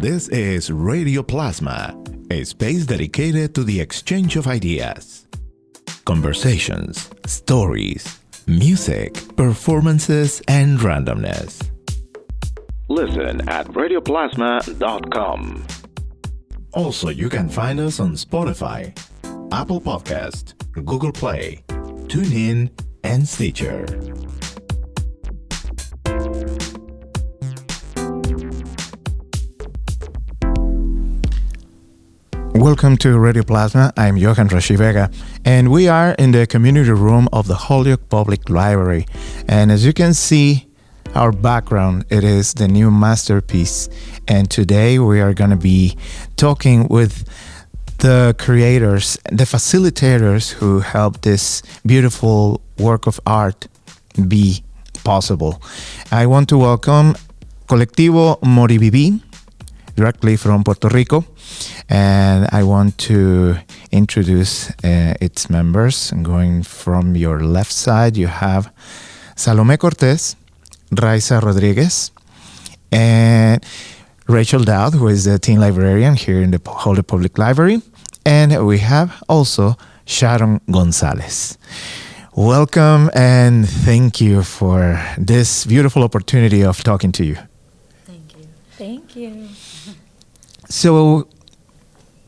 This is Radio Plasma, a space dedicated to the exchange of ideas. Conversations, stories, music, performances, and randomness. Listen at radioplasma.com. Also, you can find us on Spotify, Apple Podcast, Google Play, TuneIn, and Stitcher. Welcome to Radio Plasma. I'm Johan Rashi Vega, and we are in the community room of the Holyoke Public Library. And as you can see, our background, it is the new masterpiece. And today we are going to be talking with the creators, the facilitators who helped this beautiful work of art be possible. I want to welcome Colectivo Moriviví, directly from Puerto Rico. And I want to introduce its members. Going from your left side, you have Salomé Cortés, Raysa Rodríguez, and Rachel Dowd, who is the teen librarian here in the Holyoke Public Library. And we have also Sharon González. Welcome and thank you for this beautiful opportunity of talking to you. Thank you. Thank you. So,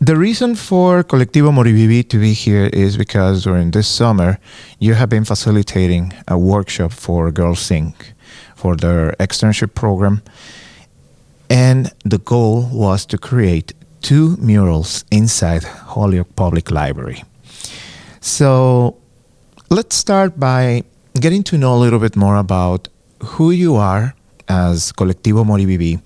the reason for Colectivo Moriviví to be here is because during this summer, you have been facilitating a workshop for Girls Sing for their externship program. And the goal was to create 2 murals inside Holyoke Public Library. So let's start by getting to know a little bit more about who you are as Colectivo Moriviví.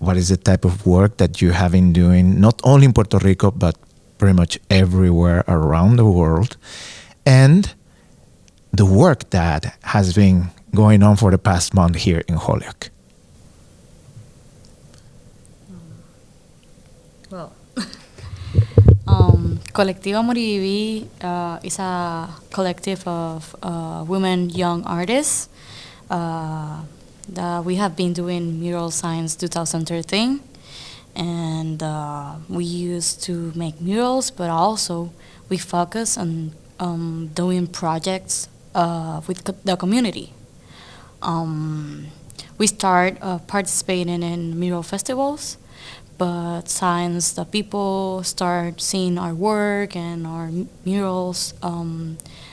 What is the type of work that you have been doing, not only in Puerto Rico, but pretty much everywhere around the world, and the work that has been going on for the past month here in Holyoke? Well, Colectivo Moriviví is a collective of women young artists. We have been doing mural since 2013, and we used to make murals, but also we focus on doing projects with the community. We start participating in mural festivals, but since the people start seeing our work and our murals,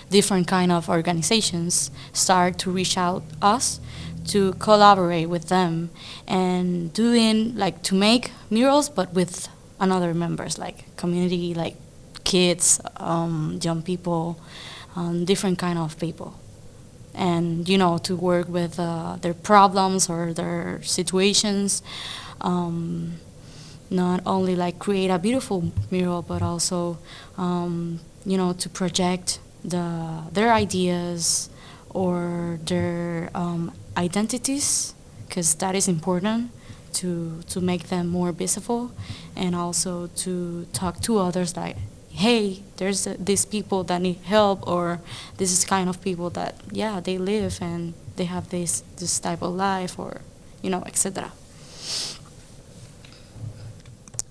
different kind of organizations start to reach out us to collaborate with them and to make murals, but with another members, like community, like kids, young people, different kind of people. And, to work with their problems or their situations, not only like create a beautiful mural, but also, to project their ideas or their identities, because that is important to make them more visible, and also to talk to others like, hey, there's these people that need help, or this is kind of people that, they live and they have this type of life, or, etc.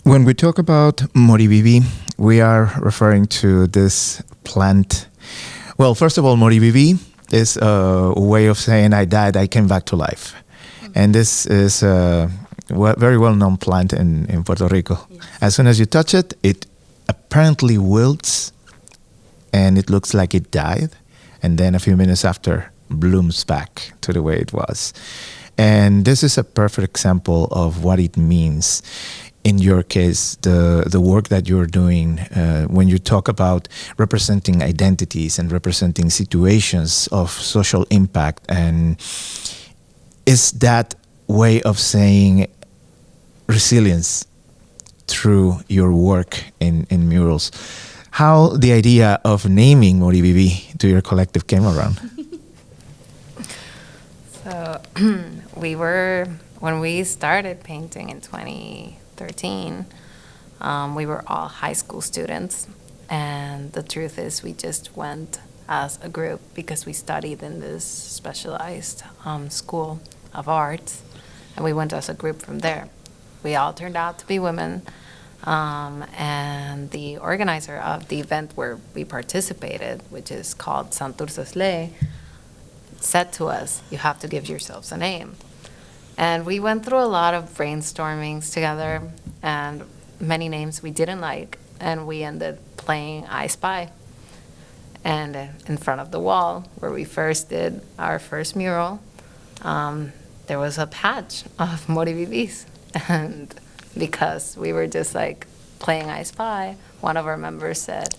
When we talk about Moriviví, we are referring to this plant. Well, first of all, Moriviví is a way of saying I died, I came back to life. Mm-hmm. And this is a very well-known plant in Puerto Rico. Yes. As soon as you touch it, it apparently wilts and it looks like it died. And then a few minutes after, blooms back to the way it was. And this is a perfect example of what it means. In your case, the work that you're doing, when you talk about representing identities and representing situations of social impact, and is that way of saying resilience through your work in murals. How the idea of naming Moriviví to your collective came around? So when we started painting in 2013, we were all high school students, and the truth is we just went as a group because we studied in this specialized school of arts, and we went as a group from there. we all turned out to be women. And the organizer of the event where we participated, which is called Santurce's Ley, said to us, you have to give yourselves a name. And we went through a lot of brainstormings together, and many names we didn't like, and we ended playing I Spy. And in front of the wall where we first did our first mural, there was a patch of Moriviví's. And because we were just like playing I Spy, one of our members said,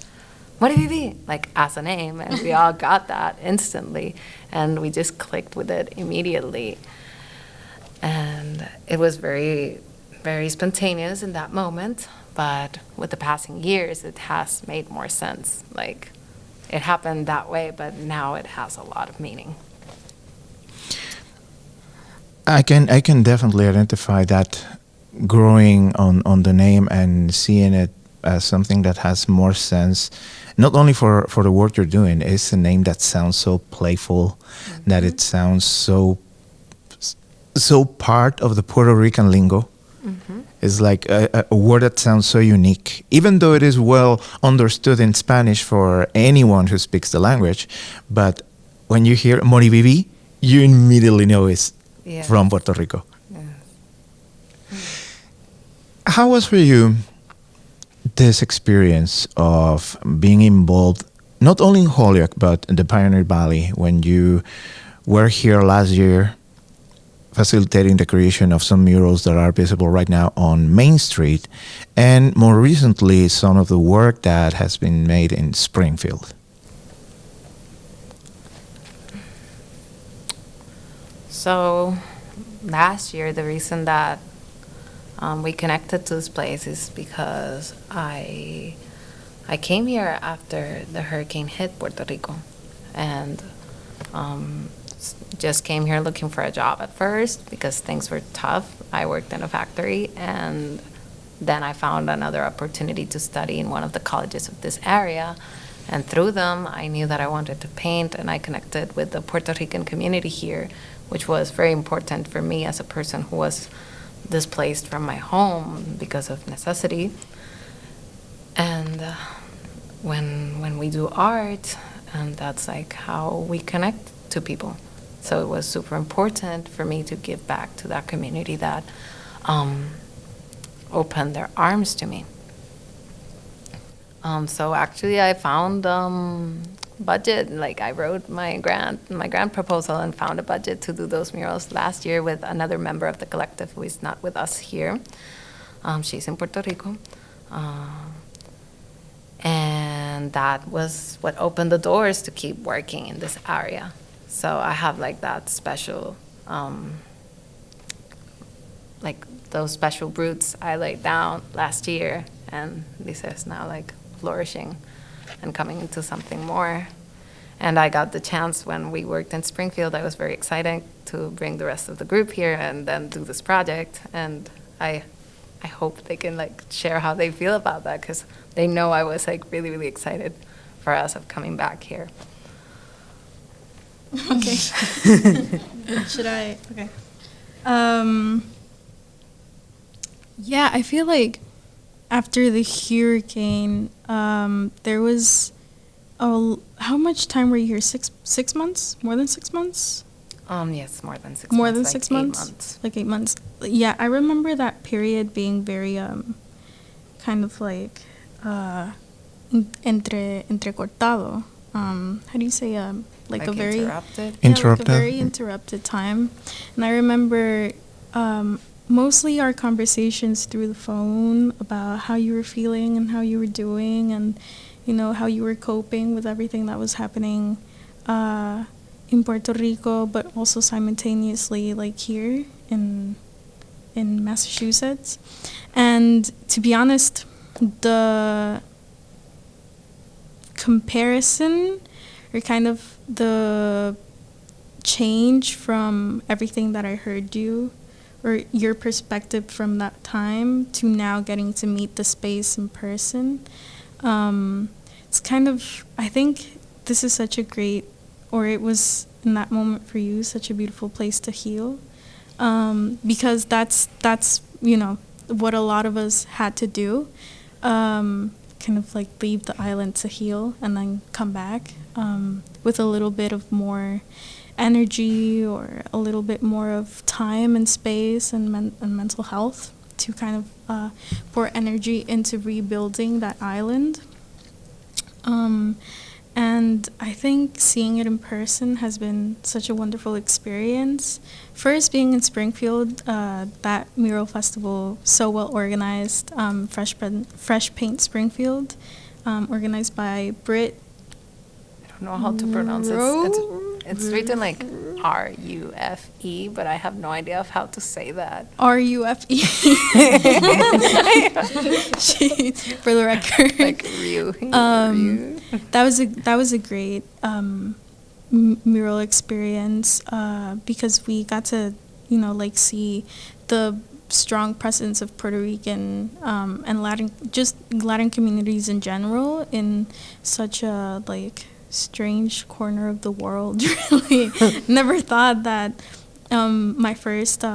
Moriviví, like as a name, and we all got that instantly, and we just clicked with it immediately. And it was very, very spontaneous in that moment, but with the passing years, it has made more sense. Like, it happened that way, but now it has a lot of meaning. I can definitely identify that growing on the name and seeing it as something that has more sense, not only for the work you're doing. It's a name that sounds so playful, that it sounds so part of the Puerto Rican lingo. It's like a word that sounds so unique, even though it is well understood in Spanish for anyone who speaks the language. But when you hear Moriviví, you immediately know it's from Puerto Rico. How was for you this experience of being involved not only in Holyoke but in the Pioneer Valley when you were here last year facilitating the creation of some murals that are visible right now on Main Street, and more recently some of the work that has been made in Springfield? So last year, the reason that we connected to this place is because I came here after the hurricane hit Puerto Rico, and just came here looking for a job at first because things were tough. I worked in a factory, and then I found another opportunity to study in one of the colleges of this area. And through them, I knew that I wanted to paint, and I connected with the Puerto Rican community here, which was very important for me as a person who was displaced from my home because of necessity. And when we do art, and that's like how we connect to people. So it was super important for me to give back to that community that opened their arms to me. So actually I found budget, like I wrote my grant proposal and found a budget to do those murals last year with another member of the collective who is not with us here. She's in Puerto Rico. And that was what opened the doors to keep working in this area. So I have like that special, like those special roots I laid down last year, and this is now like flourishing and coming into something more. And I got the chance when we worked in Springfield. I was very excited to bring the rest of the group here and then do this project. And I hope they can like share how they feel about that, because they know I was like really, really excited for us of coming back here. Okay. Should I? Okay. Yeah, I feel like after the hurricane, there was how much time were you here? 6 months? More than 6 months? Yes, more than 6 months. More than like 6 months? 8 months. Like 8 months. Yeah, I remember that period being very kind of like entrecortado. How do you say like a very interrupted? Interrupted. Like a very interrupted time. And I remember mostly our conversations through the phone about how you were feeling and how you were doing, and you know how you were coping with everything that was happening in Puerto Rico, but also simultaneously like here in Massachusetts. And to be honest, the comparison, or kind of the change from everything that I heard you, or your perspective from that time to now getting to meet the space in person, it's kind of, I think this is such a great, or it was in that moment for you, such a beautiful place to heal, because that's you know, what a lot of us had to do. Kind of like leave the island to heal and then come back with a little bit of more energy or a little bit more of time and space and mental health to kind of pour energy into rebuilding that island. And I think seeing it in person has been such a wonderful experience. First, being in Springfield, that mural festival, so well organized, Fresh Paint Springfield, organized by Britt. I don't know how to pronounce it. It's written like R-U-F-E, but I have no idea of how to say that. R-U-F-E. For the record. Like Ryu. That was a great mural experience because we got to, see the strong presence of Puerto Rican and Latin communities in general in such a strange corner of the world. Really, never thought that my first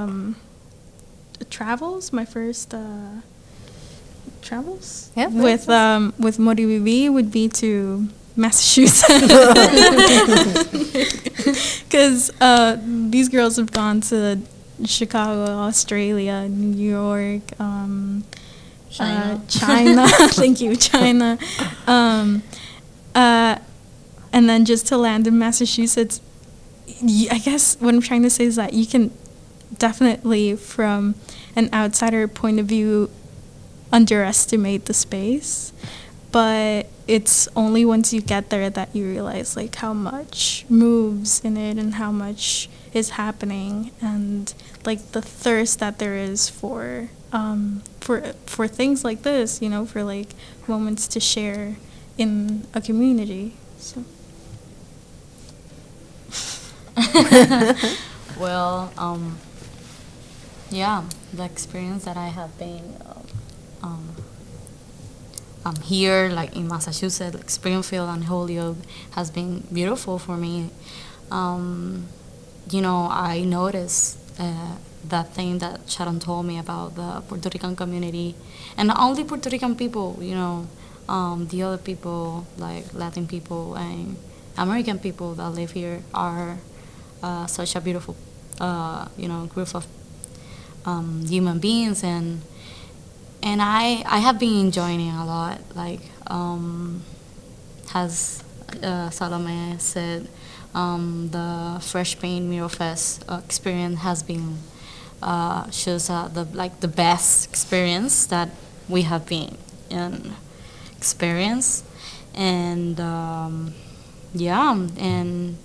travels Yeah, with Omari BB would be to Massachusetts, because these girls have gone to Chicago, Australia, New York, China. Thank you, China. And then just to land in Massachusetts, I guess what I'm trying to say is that you can definitely, from an outsider point of view, underestimate the space, but it's only once you get there that you realize how much moves in it and how much is happening, and the thirst that there is for things like this, for moments to share in a community. So. Well, yeah, the experience that I have been here, in Massachusetts, Springfield and Holyoke, has been beautiful for me. I noticed that thing that Sharon told me about the Puerto Rican community, and not only Puerto Rican people, the other people, like Latin people and American people that live here, are such a beautiful, group of human beings, and I have been enjoying it a lot. As Salomé said, the Fresh Paint Mural Fest experience has been shows the best experience that we have been in experience, and and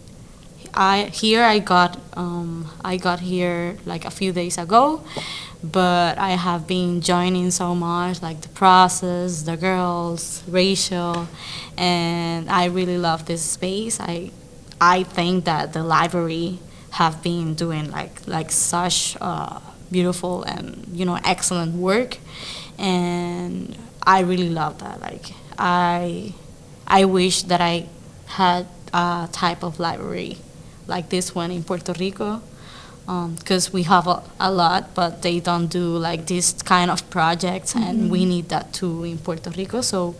I got here a few days ago, but I have been enjoying so much the process, the girls, Rachel, and I really love this space. I think that the library have been doing such beautiful and excellent work, and I really love that. I wish that I had a type of library like this one in Puerto Rico, because we have a lot, but they don't do this kind of projects, and we need that too in Puerto Rico. So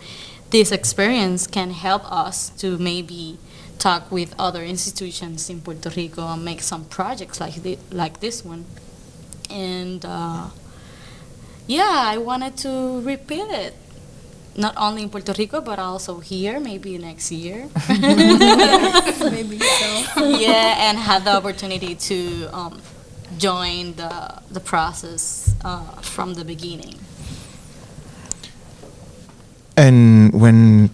this experience can help us to maybe talk with other institutions in Puerto Rico and make some projects like this one. And I wanted to repeat it, not only in Puerto Rico, but also here, maybe next year. Maybe so. Yeah, and have the opportunity to join the process from the beginning. And when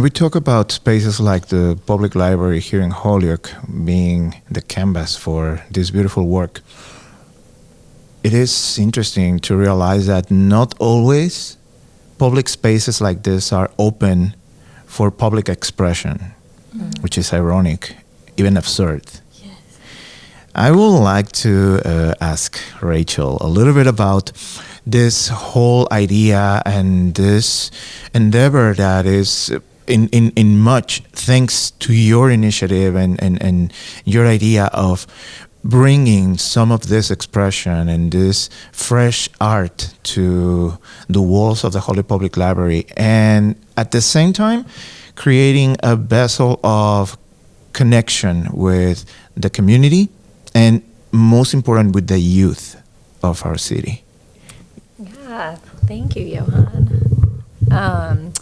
we talk about spaces like the public library here in Holyoke being the canvas for this beautiful work, it is interesting to realize that not always public spaces like this are open for public expression, which is ironic, even absurd. Yes. I would like to ask Rachel a little bit about this whole idea and this endeavor that is in much thanks to your initiative and your idea of bringing some of this expression and this fresh art to the walls of the Holyoke Public Library, and at the same time creating a vessel of connection with the community and, most important, with the youth of our city. Yeah, thank you, Johan.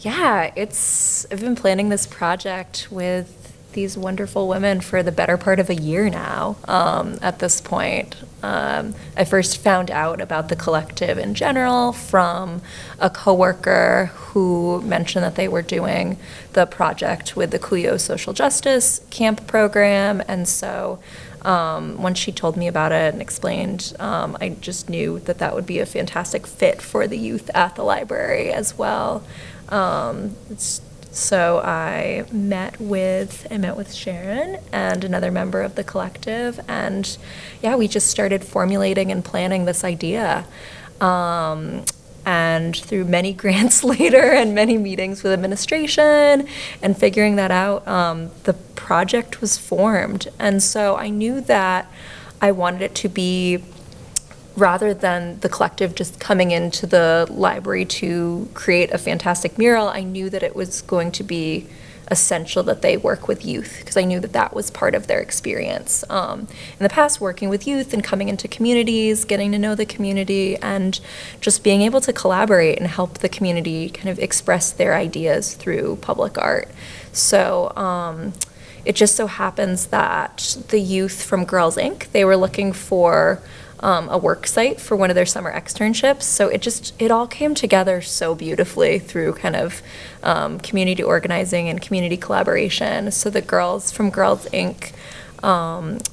I've been planning this project with these wonderful women for the better part of a year now. At this point, I first found out about the collective in general from a coworker who mentioned that they were doing the project with the Cuyo Social Justice Camp program, and so once she told me about it and explained, I just knew that that would be a fantastic fit for the youth at the library as well. So I met with Sharon and another member of the collective, and we just started formulating and planning this idea. And through many grants later and many meetings with administration and figuring that out, the project was formed. And so I knew that I wanted it to be, rather than the collective just coming into the library to create a fantastic mural, I knew that it was going to be essential that they work with youth, because I knew that that was part of their experience. In the past, working with youth and coming into communities, getting to know the community, and just being able to collaborate and help the community kind of express their ideas through public art. So it just so happens that the youth from Girls Inc., they were looking for a work site for one of their summer externships. So it all came together so beautifully through kind of community organizing and community collaboration. So the girls from Girls Inc.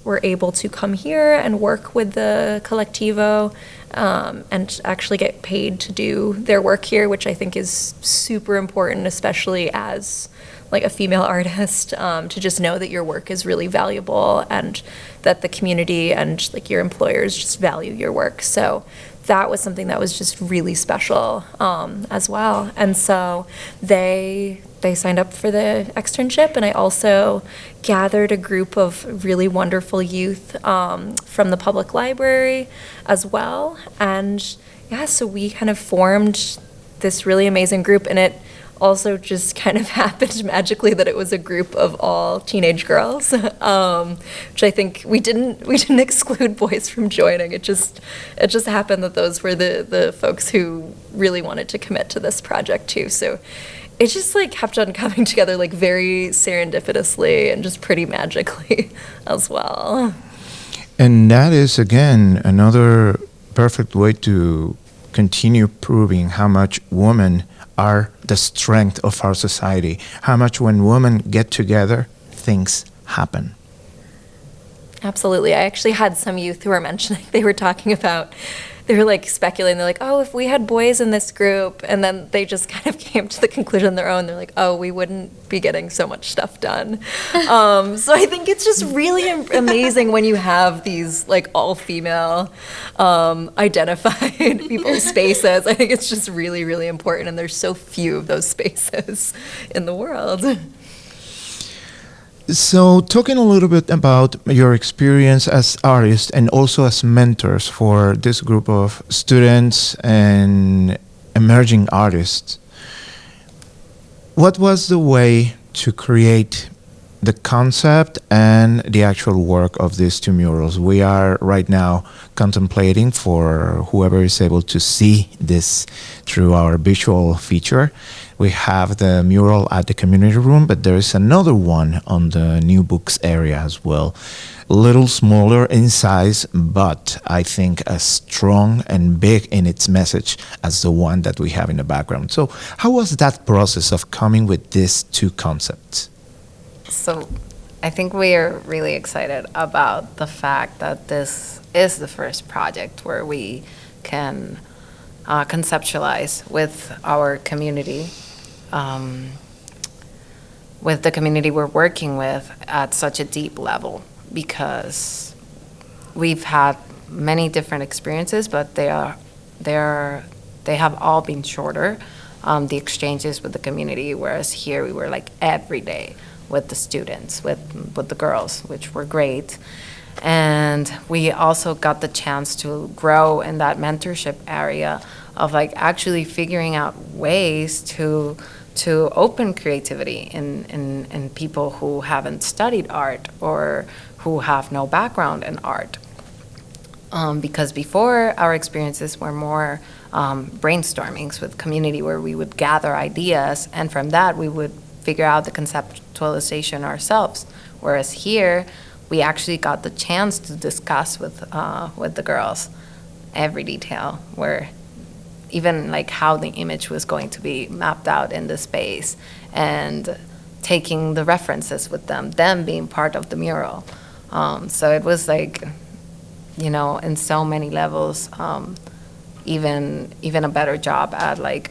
Were able to come here and work with the Colectivo and actually get paid to do their work here, which I think is super important, especially as like a female artist, to just know that your work is really valuable and that the community and like your employers just value your work. So that was something that was just really special as well. And so they signed up for the externship, and I also gathered a group of really wonderful youth from the public library as well. And so we kind of formed this really amazing group, and it also just kind of happened magically that it was a group of all teenage girls, which I think we didn't exclude boys from joining. It just happened that those were the folks who really wanted to commit to this project too. So it just like kept on coming together like very serendipitously and just pretty magically as well. And that is, again, another perfect way to continue proving how much women are the strength of our society, how much when women get together, things happen. Absolutely. I actually had some youth who were mentioning, they were talking about, they were like speculating, they're like, oh, if we had boys in this group, and then they just kind of came to the conclusion on their own, they're like, oh, we wouldn't be getting so much stuff done. So I think it's just really amazing when you have these like all-female identified people's spaces. I think it's just really, really important, and there's so few of those spaces in the world. So talking a little bit about your experience as artists and also as mentors for this group of students and emerging artists, what was the way to create the concept and the actual work of these two murals? We are right now contemplating, for whoever is able to see this through our visual feature, we have the mural at the community room, but there is another one on the new books area as well. A little smaller in size, but I think as strong and big in its message as the one that we have in the background. So how was that process of coming with these two concepts? So I think we are really excited about the fact that this is the first project where we can conceptualize with our community, with the community we're working with at such a deep level, because we've had many different experiences, but they have all been shorter, the exchanges with the community, whereas here we were like every day with the students, with the girls, which were great. And we also got the chance to grow in that mentorship area of like actually figuring out ways to open creativity in people who haven't studied art or who have no background in art. Because before, our experiences were more brainstormings with community where we would gather ideas, and from that we would figure out the conceptualization ourselves. Whereas here, we actually got the chance to discuss with the girls every detail, where even like how the image was going to be mapped out in the space, and taking the references with them being part of the mural. So it was like, you know, in so many levels, even a better job at like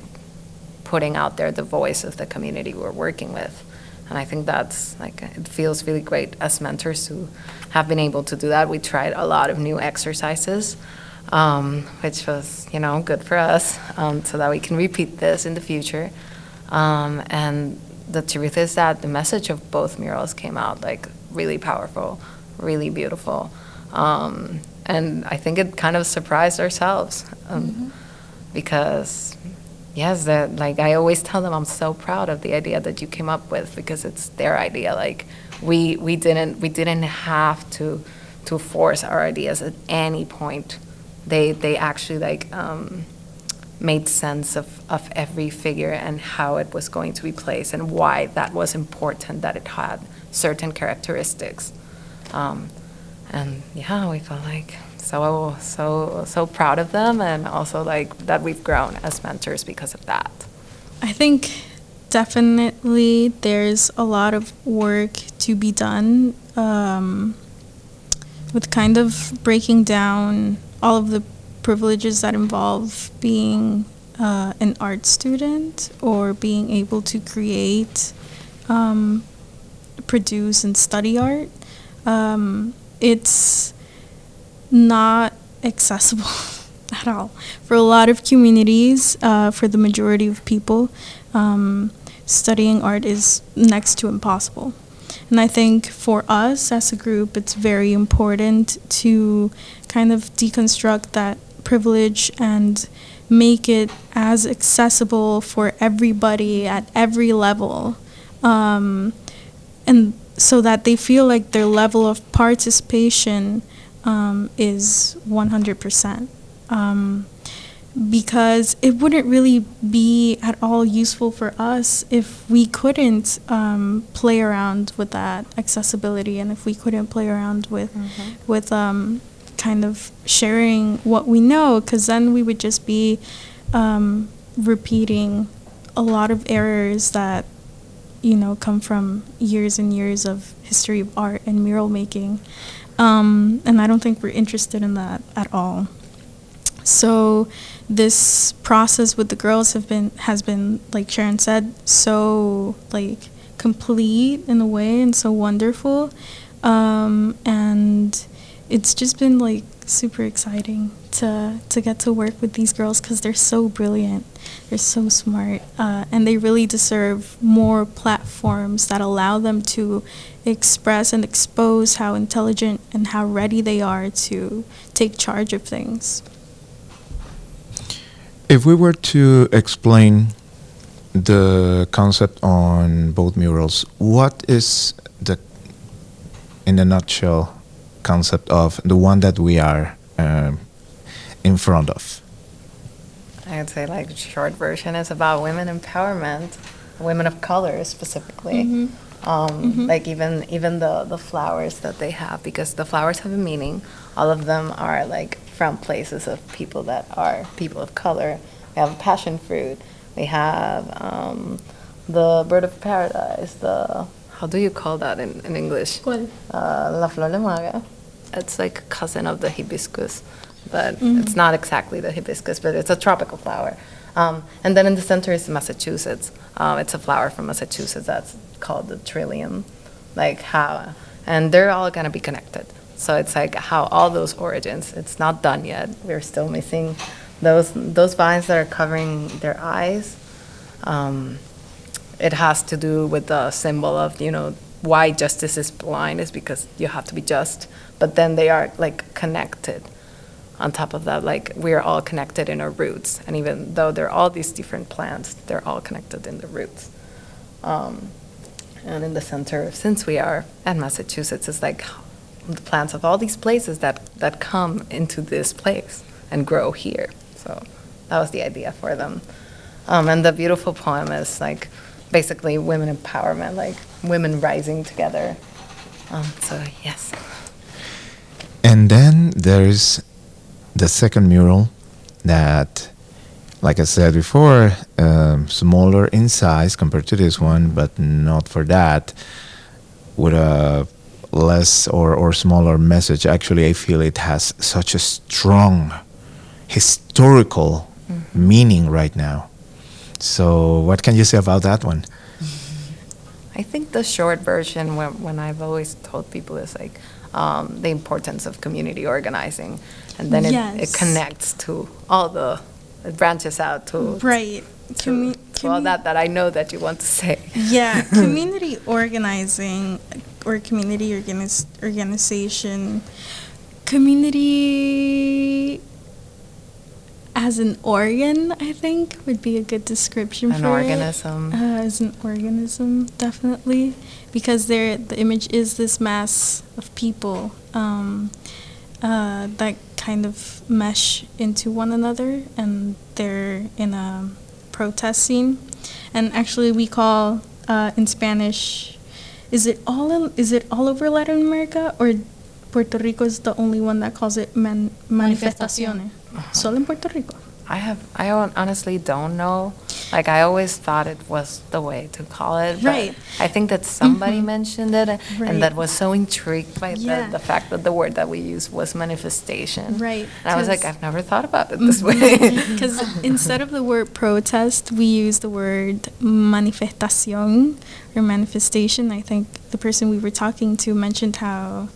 putting out there the voice of the community we're working with. And I think that's like, it feels really great as mentors to have been able to do that. We tried a lot of new exercises, which was, you know, good for us, so that we can repeat this in the future. And the truth is that the message of both murals came out like really powerful, really beautiful. And I think it kind of surprised ourselves, because yes, that, like I always tell them, I'm so proud of the idea that you came up with, because it's their idea. Like we didn't have to force our ideas at any point. They actually like made sense of every figure and how it was going to be placed and why that was important, that it had certain characteristics. And yeah, we felt like so proud of them, and also like that we've grown as mentors because of that. I think definitely there's a lot of work to be done with kind of breaking down all of the privileges that involve being an art student or being able to create, produce, and study art. It's not accessible at all for a lot of communities. For the majority of people, studying art is next to impossible. And I think for us as a group, it's very important to kind of deconstruct that privilege and make it as accessible for everybody at every level, and so that they feel like their level of participation is 100%. Because it wouldn't really be at all useful for us if we couldn't play around with that accessibility, and if we couldn't play around with kind of sharing what we know, because then we would just be repeating a lot of errors that, you know, come from years and years of history of art and mural making. And I don't think we're interested in that at all. So this process with the girls has been, like Sharon said, so like complete in a way and so wonderful. And it's just been like super exciting to get to work with these girls, because they're so brilliant, they're so smart, and they really deserve more platforms that allow them to express and expose how intelligent and how ready they are to take charge of things. If we were to explain the concept on both murals, what is the, in a nutshell, concept of the one that we are in front of? I would say like short version is about women empowerment, women of color specifically. Like even the flowers that they have, because the flowers have a meaning. All of them are like from places of people that are people of color. We have passion fruit. We have the bird of paradise. How do you call that in English? ¿Cuál? La flor de maga. It's like a cousin of the hibiscus, but it's not exactly the hibiscus, but it's a tropical flower. And then in the center is Massachusetts. It's a flower from Massachusetts that's called the trillium. And they're all gonna be connected. So it's like how all those origins, it's not done yet. We're still missing those vines that are covering their eyes. It has to do with the symbol of, why justice is blind is because you have to be just, but then they are like connected. On top of that, like we are all connected in our roots, and even though there are all these different plants, they're all connected in the roots. And in the center, since we are at Massachusetts, it's like the plants of all these places that come into this place and grow here. So that was the idea for them. And the beautiful poem is like basically women empowerment, like women rising together. So yes. And then there's the second mural that, like I said before, smaller in size compared to this one, but not for that, with a less or smaller message. Actually, I feel it has such a strong historical meaning right now. So what can you say about that one? I think the short version, when I've always told people, is like the importance of community organizing, and then it connects to all it branches out to right to all that I know that you want to say. Yeah, community organizing or community organization, community as an organ, I think, would be a good description An for organism. it. As an organism, definitely, because the image is this mass of people that kind of mesh into one another, and they're in a protest scene. And actually, we call in Spanish, is it all over Latin America, or Puerto Rico is the only one that calls it manifestaciones? Solo en Puerto Rico. I honestly don't know. Like, I always thought it was the way to call it. But Right. I think that somebody mentioned it, Right. and that was so intrigued by Yeah. the fact that the word that we used was manifestation. Right, And I was like, 'cause- I've never thought about it this way. Because instead of the word protest, we use the word manifestación or manifestation. I think the person we were talking to mentioned how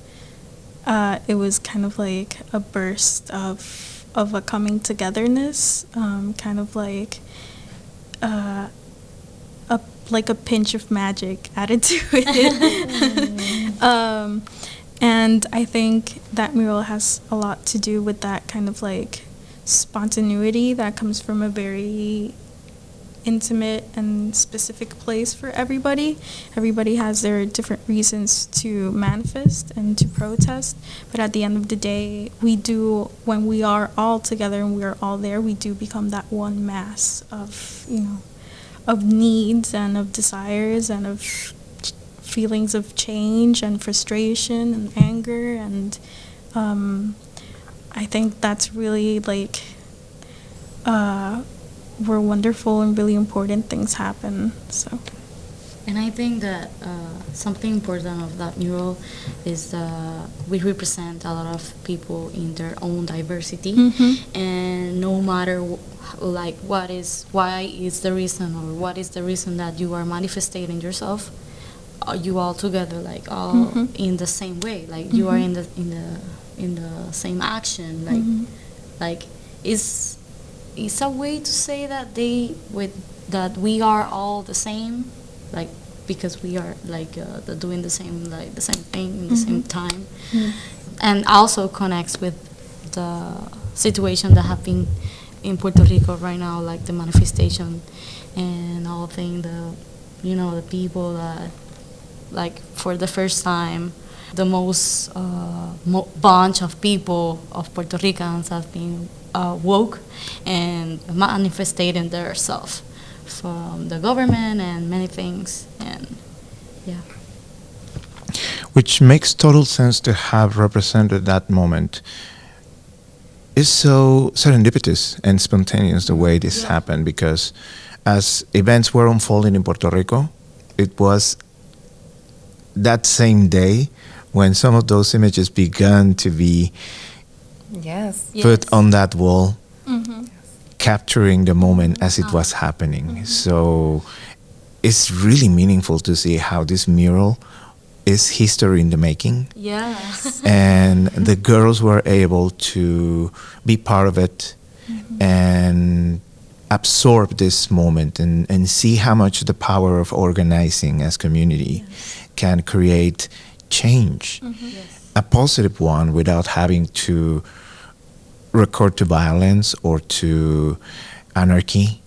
it was kind of like a burst of a coming togetherness, kind of like a pinch of magic added to it. And I think that mural has a lot to do with that kind of like spontaneity that comes from a very intimate and specific place for everybody. Everybody has their different reasons to manifest and to protest, but at the end of the day, when we are all together and we are all there, we do become that one mass of, of needs and of desires and of feelings of change and frustration and anger, and I think that's really like where wonderful and really important things happen. So, and I think that something important of that mural is we represent a lot of people in their own diversity, and no matter why is the reason, or what is the reason that you are manifesting yourself, you all together, like all in the same way, like you are in the same action, like it's a way to say that that we are all the same, like because we are like doing the same thing in the same time, and also connects with the situation that happening in Puerto Rico right now, like the manifestation and all thing, the people that, like, for the first time, the most bunch of people of Puerto Ricans have been woke and manifesting themselves from the government and many things, and yeah. Which makes total sense to have represented that moment. It's so serendipitous and spontaneous the way this happened, because as events were unfolding in Puerto Rico, it was that same day when some of those images began to be put on that wall, capturing the moment as it was happening. So it's really meaningful to see how this mural is history in the making. Yes. And the girls were able to be part of it and absorb this moment and see how much the power of organizing as community can create change, a positive one, without having to resort to violence or to anarchy,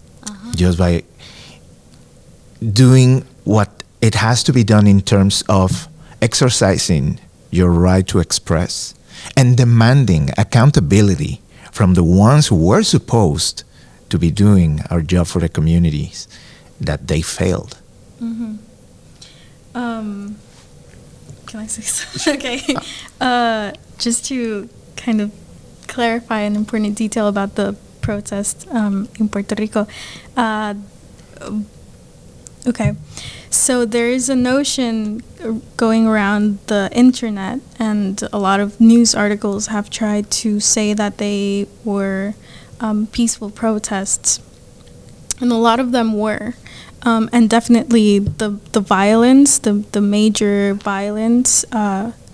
just by doing what it has to be done in terms of exercising your right to express and demanding accountability from the ones who were supposed to be doing our job for the communities that they failed. Can I say something? Okay. Just to kind of clarify an important detail about the protest in Puerto Rico. Okay. So there is a notion going around the internet, and a lot of news articles have tried to say that they were peaceful protests. And a lot of them were. And definitely the violence, the major violence,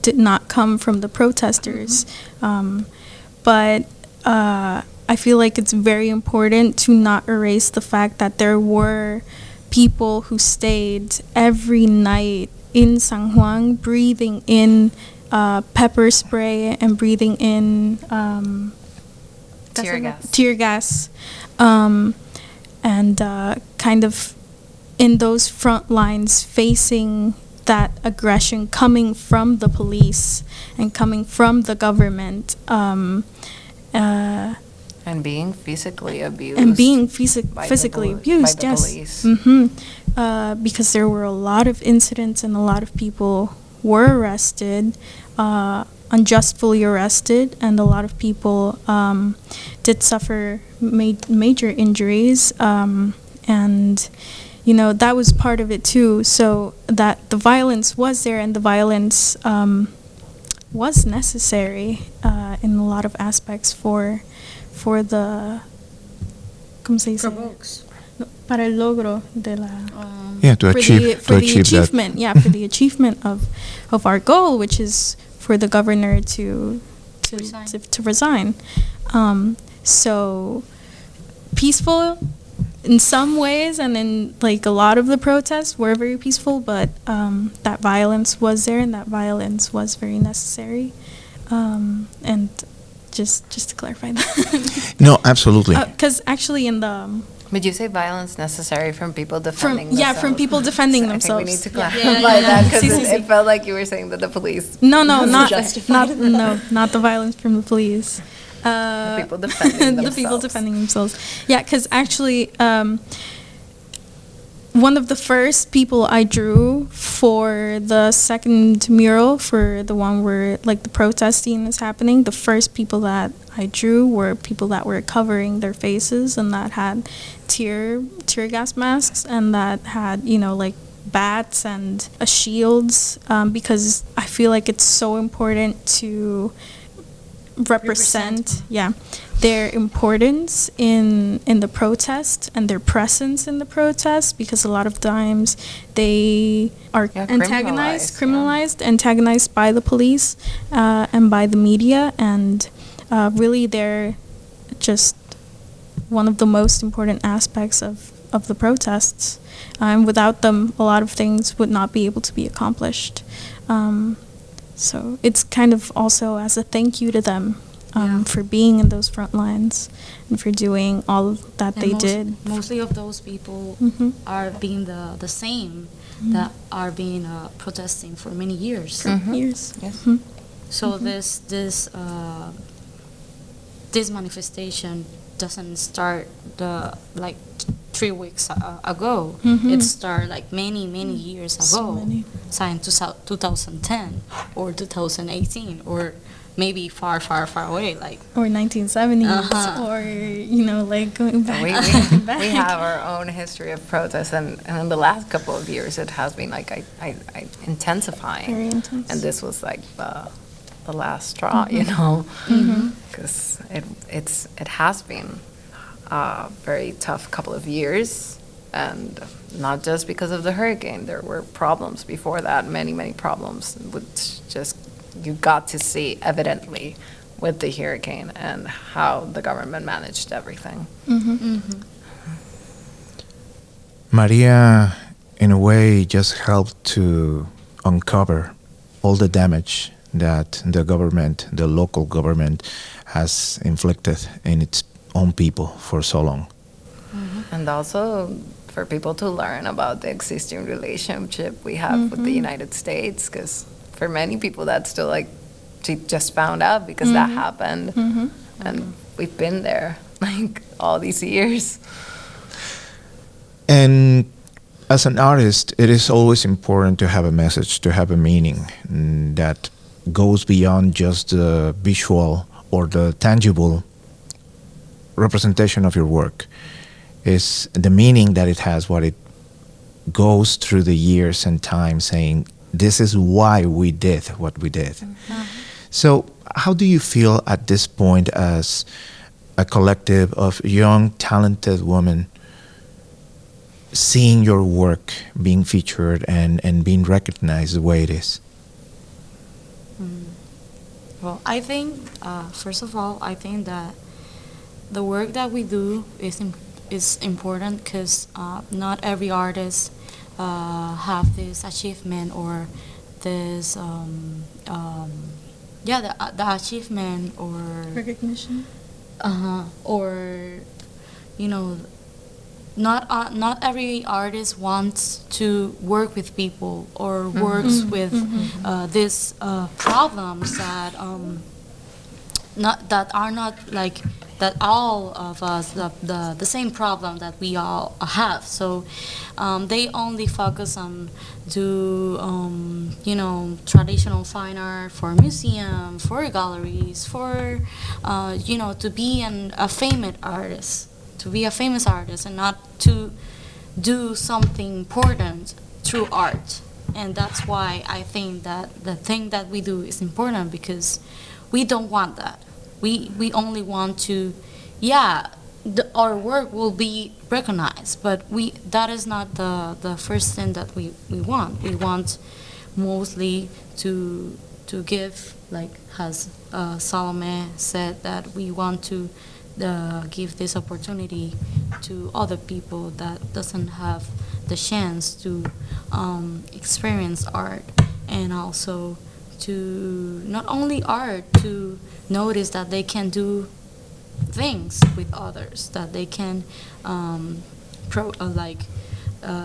did not come from the protesters. But I feel like it's very important to not erase the fact that there were people who stayed every night in San Juan, breathing in pepper spray and breathing in tear gas, and kind of in those front lines facing that aggression coming from the police and coming from the government. And being physically abused. And being physically abused, by the yes. police. Because there were a lot of incidents and a lot of people were arrested, unjustly arrested, and a lot of people did suffer major injuries. And, you know, that was part of it too. So that the violence was there, and the violence was necessary in a lot of aspects for the, ¿cómo se dice? Provokes. No, para el logro de la To achieve for the that. achievement, for the achievement of our goal, which is for the governor to resign. So peaceful in some ways, and in like a lot of the protests were very peaceful, but that violence was there, and that violence was very necessary. And just to clarify that. No, absolutely. Because actually in the Would you say violence necessary from people defending themselves? from people defending So themselves. I think we need to clarify that, because it felt like you were saying that the police. No, not the violence from the police. People defending the themselves. people defending themselves. Yeah, because actually, one of the first people I drew for the second mural, for the one where like the protesting is happening, the first people that I drew were people that were covering their faces and that had tear gas masks, and that had, you know, like bats and shields, because I feel like it's so important to represent their importance in the protest and their presence in the protest, because a lot of times they are antagonized by the police and by the media, and really they're just one of the most important aspects of the protests, and without them a lot of things would not be able to be accomplished. So it's kind of also as a thank you to them for being in those front lines and for doing all that they did. Mostly of those people are being the same that are being protesting for many years. Years. Yes. So this manifestation doesn't start 3 weeks ago. It started like many years ago. Signed 2010 or 2018 or maybe far away, like or 1970s, or you know, like going back. We have our own history of protests, and in the last couple of years, it has been like intensifying. Very intense. And this was like the last straw, you know, because it has been a very tough couple of years, and not just because of the hurricane. There were problems before that, many problems, which just you got to see evidently with the hurricane and how the government managed everything. Maria, in a way, just helped to uncover all the damage that the government, the local government, has inflicted in its own people for so long. And also for people to learn about the existing relationship we have with the United States, because for many people that's still like, she just found out because that happened, and we've been there like all these years. And as an artist, it is always important to have a message, to have a meaning that goes beyond just the visual or the tangible representation of your work. Is the meaning that it has, what it goes through the years and time, saying this is why we did what we did. So how do you feel at this point as a collective of young, talented women seeing your work being featured and being recognized the way it is? Well, I think, first of all, I think that the work that we do is important because not every artist have this achievement or this, the achievement or Recognition. Or, you know, not every artist wants to work with people or works with these problems that are not like that all of us the same problem that we all have. So they only focus on traditional fine art for museum, for galleries, for to be a famous artist. To be a famous artist and not to do something important through art. And that's why I think that the thing that we do is important, because we don't want that. We only want to, our work will be recognized, but that is not the first thing that we want. We want mostly to give, like as Salomé said, that we want to give this opportunity to other people that doesn't have the chance to experience art, and also to not only art, to notice that they can do things with others, that they can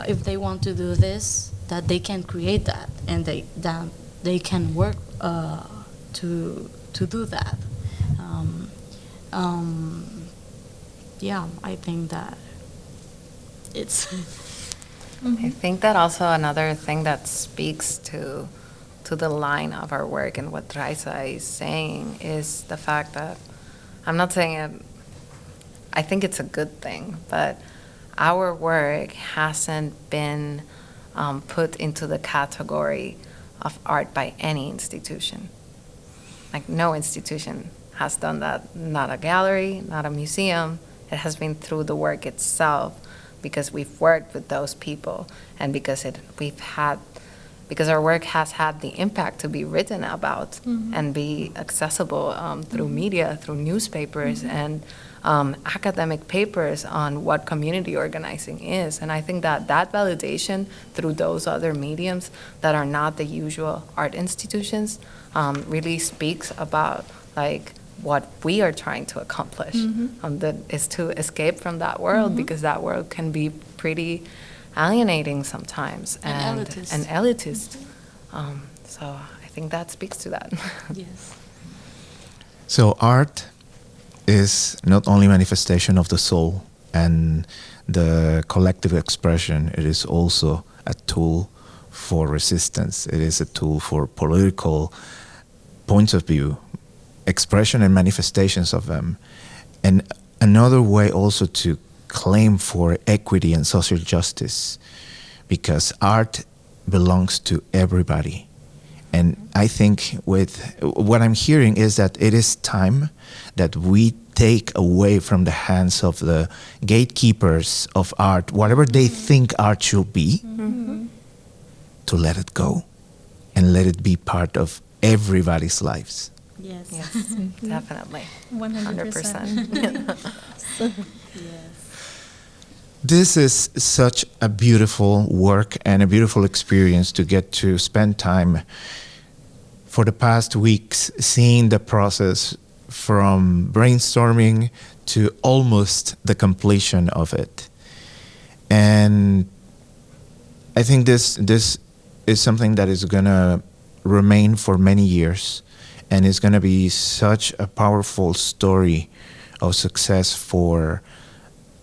if they want to do this, that they can create that, and they can work to do that. I think that it's. I think that also another thing that speaks to the line of our work and what Raysa is saying is the fact that, I'm not saying it, I think it's a good thing, but our work hasn't been put into the category of art by any institution. Like, no institution has done that, not a gallery, not a museum. It has been through the work itself, because we've worked with those people, and because our work has had the impact to be written about and be accessible through media, through newspapers and academic papers on what community organizing is. And I think that validation through those other mediums that are not the usual art institutions really speaks about like what we are trying to accomplish. That is to escape from that world, because that world can be pretty alienating sometimes and elitist. So I think that speaks to that. Yes. So art is not only manifestation of the soul and the collective expression, it is also a tool for resistance. It is a tool for political points of view, expression and manifestations of them. And another way also to claim for equity and social justice, because art belongs to everybody. And I think with what I'm hearing is that it is time that we take away from the hands of the gatekeepers of art, whatever they think art should be, to let it go and let it be part of everybody's lives. Yes. Yes, definitely. 100%. 100%. Yes. This is such a beautiful work and a beautiful experience to get to spend time for the past weeks seeing the process from brainstorming to almost the completion of it. And I think this is something that is going to remain for many years, and it's going to be such a powerful story of success for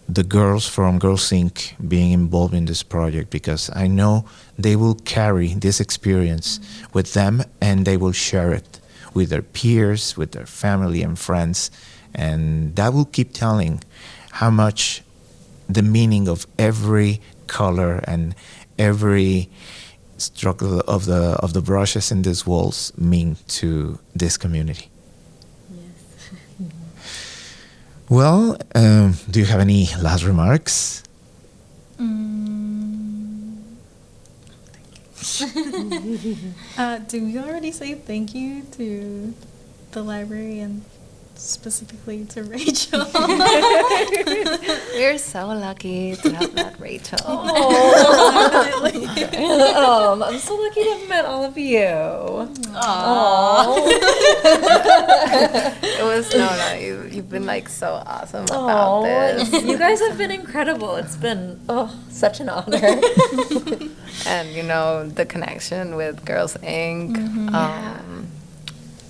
the girls from Girls Inc. being involved in this project, because I know they will carry this experience with them and they will share it with their peers, with their family and friends, and that will keep telling how much the meaning of every color and every stroke of the brushes in these walls mean to this community. Well, do you have any last remarks? Did we already say thank you to the library and specifically to Rachel? We're so lucky to have met Rachel. I'm so lucky to have met all of you. It was you've been like so awesome about this. You guys have been incredible. It's been such an honor. And the connection with Girls Inc.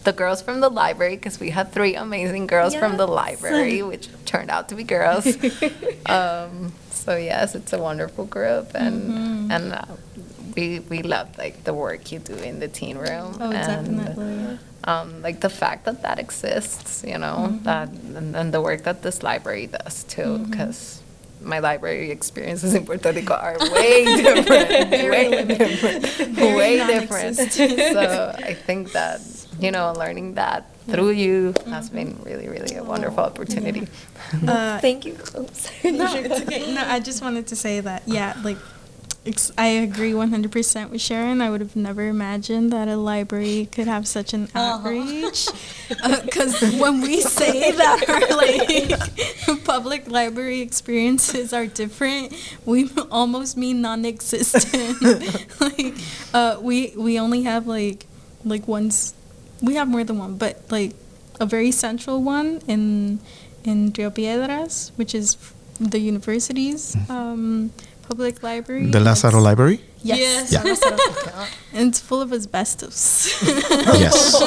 The girls from the library, because we had 3 amazing girls from the library, which turned out to be girls. So yes, it's a wonderful group, and we love like the work you do in the teen room. Oh, and, definitely. Like the fact that exists, that and the work that this library does too, because my library experiences in Puerto Rico are way different, way different. So I think that learning that through you has been really, really a wonderful opportunity. Thank you. No, it's okay. No, I just wanted to say that, I agree 100% with Sharon. I would have never imagined that a library could have such an outreach. Because when we say that our public library experiences are different, we almost mean non-existent. We only have ones. We have more than one, but a very central one in Rio Piedras, which is the university's public library. The Lázaro Library? Yes. Yeah. And it's full of asbestos. Yes.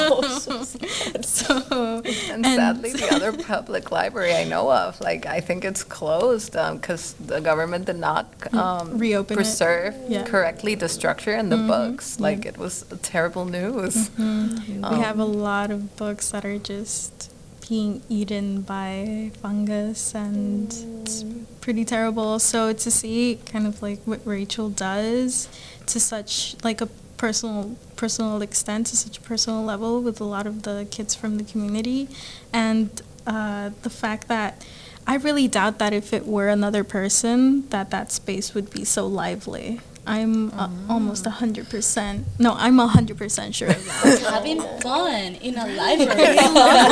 And sadly, the other public library I know of, I think it's closed because the government did not reopen preserve it. correctly the structure and the books. It was terrible news. We have a lot of books that are just being eaten by fungus, and it's pretty terrible. So to see kind of what Rachel does to such a personal extent, to such a personal level with a lot of the kids from the community, and the fact that I really doubt that if it were another person that space would be so lively. I'm almost 100%. No, I'm 100% sure of that. Having fun in a library. I love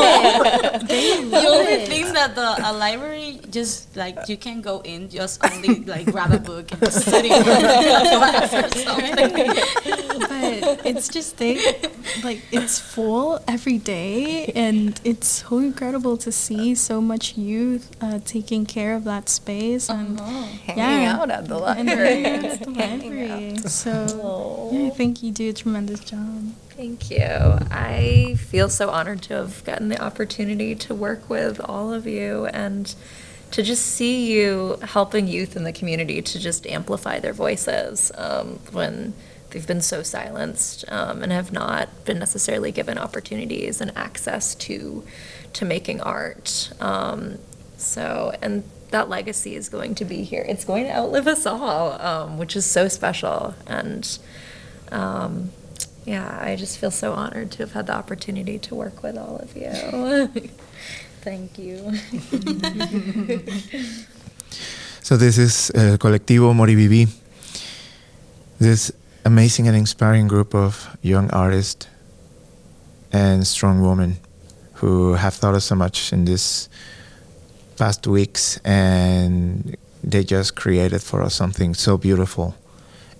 it. The only thing that a library just you can go in just only grab a book and study for class or something. But it's just it's full every day, and it's so incredible to see so much youth taking care of that space and hanging out at the library. So I think you do a tremendous job. Thank you. I feel so honored to have gotten the opportunity to work with all of you and to just see you helping youth in the community to just amplify their voices when they've been so silenced and have not been necessarily given opportunities and access to making art. And that legacy is going to be here. It's going to outlive us all, which is so special. And I just feel so honored to have had the opportunity to work with all of you. Thank you. So this is Colectivo Moriviví, this amazing and inspiring group of young artists and strong women who have taught us so much in this past weeks and they just created for us something so beautiful.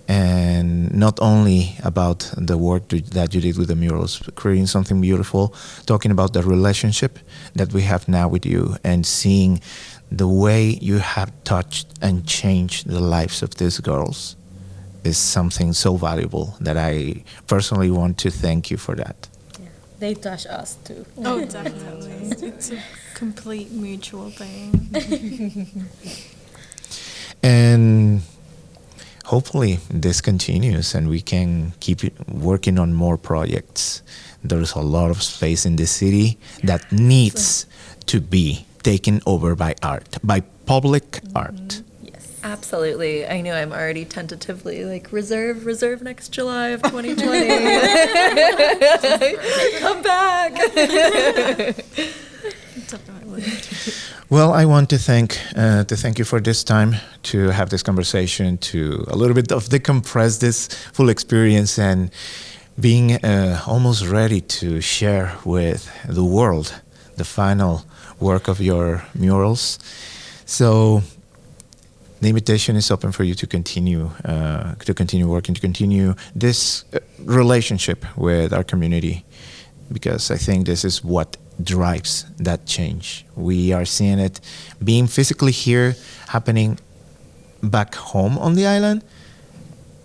And not only about the work that you did with the murals, creating something beautiful, talking about the relationship that we have now with you, and seeing the way you have touched and changed the lives of these girls is something so valuable that I personally want to thank you for that. They touch us too. Oh, definitely. It's a complete mutual thing. And hopefully this continues and we can keep working on more projects. There's a lot of space in the city that needs to be taken over by art, by public art. Absolutely. I know I'm already tentatively like reserve next July of 2020. Come back. Definitely. Well, I want to thank you for this time, to have this conversation, to a little bit of decompress this full experience, and being almost ready to share with the world the final work of your murals. So the invitation is open for you to continue working, to continue this relationship with our community, because I think this is what drives that change. We are seeing it being physically here, happening back home on the island.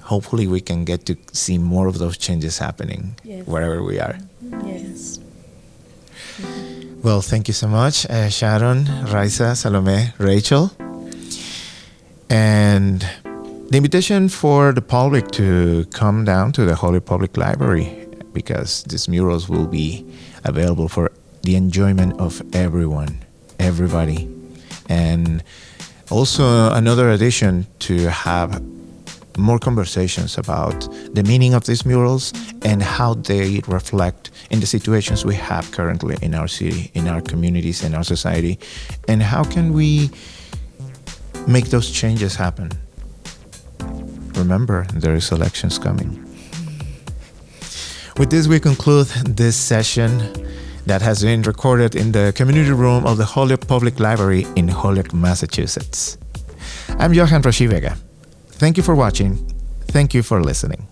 Hopefully we can get to see more of those changes happening wherever we are. Yes. Well, thank you so much, Sharon, Raysa, Salomé, Rachel. And the invitation for the public to come down to the Holyoke Public Library, because these murals will be available for the enjoyment of everybody. And also another addition to have more conversations about the meaning of these murals and how they reflect in the situations we have currently in our city, in our communities, in our society, and how can we make those changes happen. Remember, there is elections coming. With this, we conclude this session that has been recorded in the community room of the Holyoke Public Library in Holyoke, Massachusetts. I'm Johan Roshi Vega. Thank you for watching. Thank you for listening.